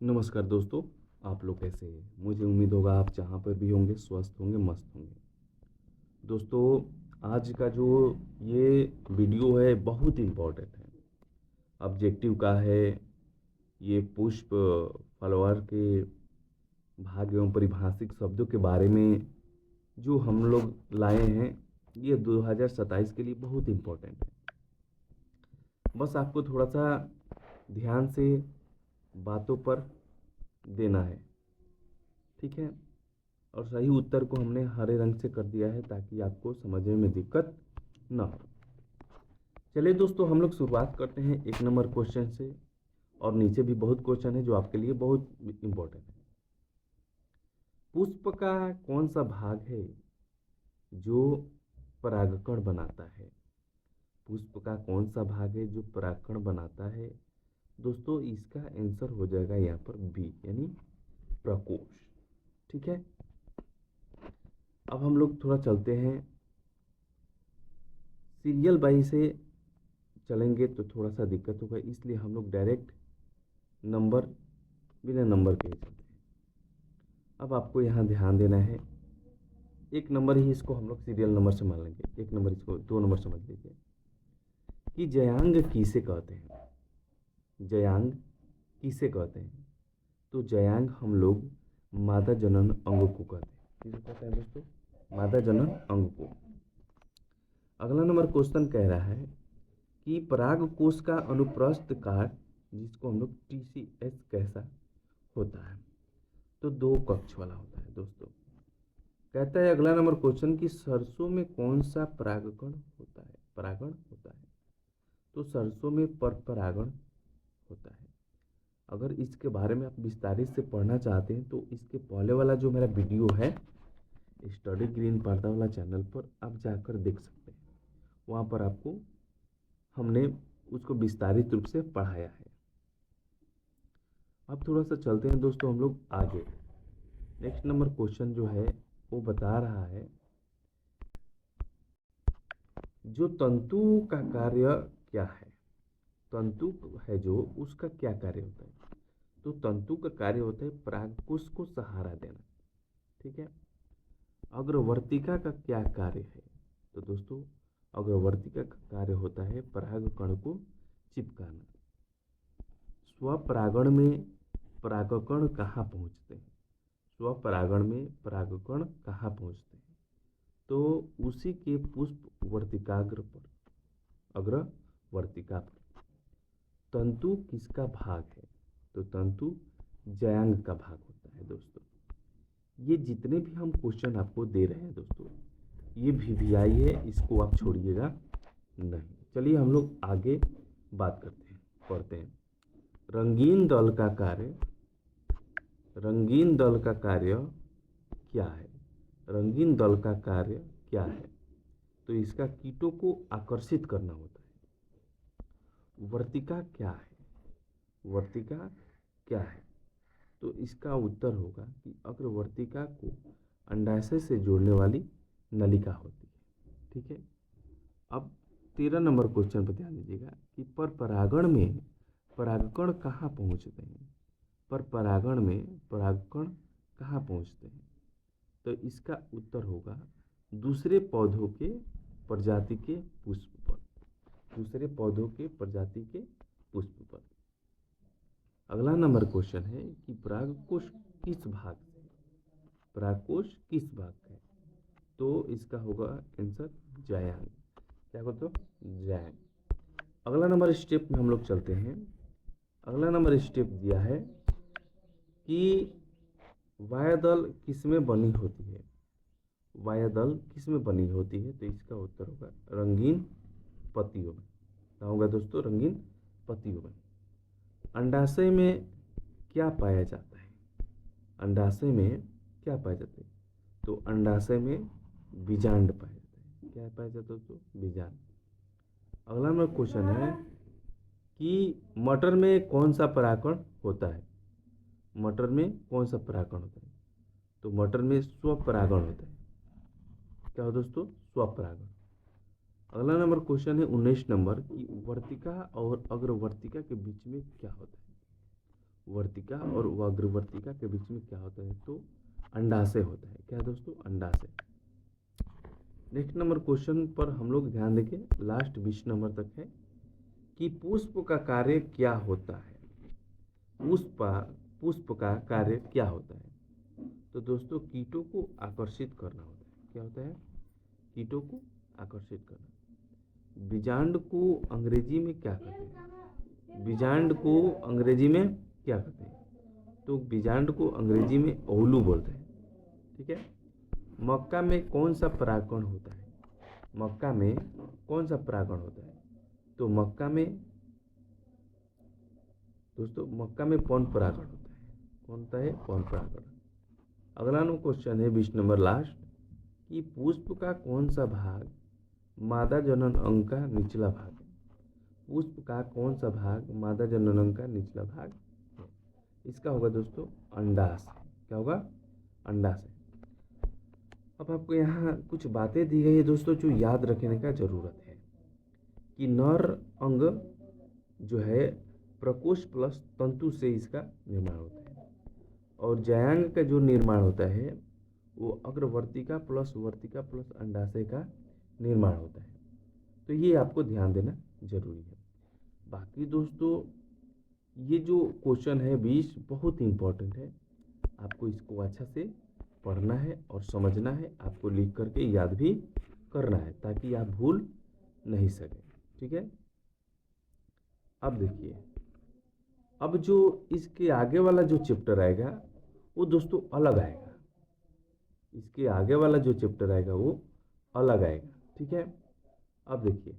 नमस्कार दोस्तों। आप लोग कैसे हैं? मुझे उम्मीद होगा आप जहाँ पर भी होंगे स्वस्थ होंगे, मस्त होंगे। दोस्तों, आज का जो ये वीडियो है बहुत इम्पोर्टेंट है। ऑब्जेक्टिव का है। ये पुष्प फलवार के भाग एवं परिभाषिक शब्दों के बारे में जो हम लोग लाए हैं, ये 2027 के लिए बहुत इम्पोर्टेंट है। बस आपको थोड़ा सा ध्यान से बातों पर देना है, ठीक है। और सही उत्तर को हमने हरे रंग से कर दिया है ताकि आपको समझने में दिक्कत ना हो। चलिए दोस्तों, हम लोग शुरुआत करते हैं 1 नंबर क्वेश्चन से। और नीचे भी बहुत क्वेश्चन है जो आपके लिए बहुत इम्पोर्टेंट है। पुष्प का कौन सा भाग है जो परागकण बनाता है? पुष्प का कौन सा भाग है जो परागकण बनाता है? दोस्तों, इसका आंसर हो जाएगा यहाँ पर बी, यानी प्रकोष्ठ। ठीक है। अब हम लोग थोड़ा चलते हैं, सीरियल बाई से चलेंगे तो थोड़ा सा दिक्कत होगा, इसलिए हम लोग डायरेक्ट नंबर बिना नंबर के ही चलते हैं। अब आपको यहाँ ध्यान देना है, 1 नंबर ही इसको हम लोग सीरियल नंबर से मान लेंगे। 1 नंबर इसको 2 नंबर समझ लीजिए कि जयांग किसे कहते हैं। जयांग किसे कहते हैं? तो जयांग हम लोग मादा जनन अंग को कहते हैं। किसे कहते हैं दोस्तों? मादा जनन अंग को। अगला नंबर क्वेश्चन कह रहा है कि पराग कोश का अनुप्रस्थ काट, जिसको हम लोग TCS कैसा होता है? तो 2 कक्ष वाला होता है दोस्तों। कहता है अगला नंबर क्वेश्चन कि सरसों में कौन सा परागकण होता है, परागण होता है? तो सरसों में पर परागण होता है। अगर इसके बारे में आप विस्तारित से पढ़ना चाहते हैं तो इसके पहले वाला जो मेरा वीडियो है स्टडी ग्रीन पर्दा वाला चैनल पर आप जाकर देख सकते हैं। वहाँ पर आपको हमने उसको विस्तारित रूप से पढ़ाया है। अब थोड़ा सा चलते हैं दोस्तों हम लोग आगे। नेक्स्ट नंबर क्वेश्चन जो है वो बता रहा है जो तंतु का कार्य क्या है। तंतु है जो, उसका क्या कार्य होता है? तो तंतु का कार्य होता है परागकोश को सहारा देना। ठीक है। अग्रवर्तिका का क्या कार्य है? तो दोस्तों, अग्रवर्तिका का कार्य होता है परागकण को चिपकाना। स्वपरागण में परागकण कहाँ पहुँचते हैं? स्वपरागण में परागकण कहाँ पहुँचते हैं? तो उसी के पुष्प वर्तिकाग्र पर, अग्र वर्तिका पर। तंतु किसका भाग है? तो तंतु जयांग का भाग होता है दोस्तों। ये जितने भी हम क्वेश्चन आपको दे रहे हैं दोस्तों, ये VVI है, इसको आप छोड़िएगा नहीं। चलिए हम लोग आगे बात करते हैं, पढ़ते हैं। रंगीन दल का कार्य, रंगीन दल का कार्य क्या है? रंगीन दल का कार्य क्या है? तो इसका कीटों को आकर्षित करना होता है। वर्तिका क्या है? वर्तिका क्या है? तो इसका उत्तर होगा कि अग्रवर्तिका को अंडाशय से जोड़ने वाली नलिका होती है। ठीक है। अब 13 नंबर क्वेश्चन पर ध्यान दीजिएगा कि पर परागण में परागकण कहाँ पहुँचते हैं? पर परागण में परागकण कहाँ पहुँचते हैं? तो इसका उत्तर होगा दूसरे पौधों के प्रजाति के पुष्प पर। दूसरे पौधों के प्रजाति के पुष्प पर। अगला नंबर क्वेश्चन है कि परागकोश किस भाग से? परागकोश किस भाग का है? तो इसका होगा आंसर जयांग। क्या होता है? जयांग। अगला नंबर स्टेप में हम लोग चलते हैं। अगला नंबर स्टेप दिया है कि वायुदल किसमें बनी होती है? वायुदल किसमें बनी होती है? तो इसका उत्तर होगा रंगीन पत्तियों में। क्या होगा दोस्तों? रंगीन पत्तियों में। अंडाशय में क्या पाया जाता है? अंडाशय में क्या पाया जाता है? तो अंडाशय में बीजांड पाया जाता है। क्या पाया जाता है दोस्तों? बीजांड। अगला नंबर क्वेश्चन है कि मटर में कौन सा परागकण होता है? मटर में कौन सा परागकण होता है? तो मटर में स्वपरागण होता है। क्या हो दोस्तों? स्वपरागण। अगला नंबर क्वेश्चन है 19 नंबर कि वर्तिका और अग्रवर्तिका के बीच में क्या होता है? वर्तिका और अग्रवर्तिका के बीच में क्या होता है, तो अंडाशय होता है। क्या दोस्तों, अंडाशय। नेक्स्ट नंबर क्वेश्चन पर हम लोग ध्यान देंगे, लास्ट 20 नंबर तक है कि पुष्प का कार्य क्या होता है। पुष्प का कार्य क्या होता है, तो दोस्तों कीटों को आकर्षित करना होता है। क्या होता है, कीटों को आकर्षित करना। बीजांड को अंग्रेजी में क्या कहते हैं, बीजांड को अंग्रेजी में क्या कहते हैं, तो बीजांड को अंग्रेजी में ओवलू बोलते हैं। ठीक है। मक्का में कौन सा परागकण होता है, मक्का में कौन सा परागकण होता है, तो मक्का में दोस्तों मक्का में पौन परागण होता है। कौन होता है, पौन परागण। अगला नो क्वेश्चन है 20 नंबर लास्ट, कि पुष्प का कौन सा भाग मादा जनन अंग का निचला भाग है। पुष्प का कौन सा भाग मादा जनन अंग का निचला भाग है, इसका होगा दोस्तों अंडाशय। क्या होगा, अंडाशय। अब आपको यहाँ कुछ बातें दी गई है दोस्तों जो याद रखने का जरूरत है, कि नर अंग जो है प्रकोष्ठ प्लस तंतु से इसका निर्माण होता है, और जयांग का जो निर्माण होता है वो अग्रवर्तिका प्लस वर्तिका प्लस अंडाशय का निर्माण होता है। तो ये आपको ध्यान देना जरूरी है। बाकी दोस्तों ये जो क्वेश्चन है 20 बहुत इंपॉर्टेंट है, आपको इसको अच्छा से पढ़ना है और समझना है, आपको लिख करके याद भी करना है ताकि आप भूल नहीं सकें। ठीक है। अब देखिए, अब जो इसके आगे वाला जो चैप्टर आएगा वो दोस्तों अलग आएगा, इसके आगे वाला जो चैप्टर आएगा वो अलग आएगा। ठीक है। अब देखिए,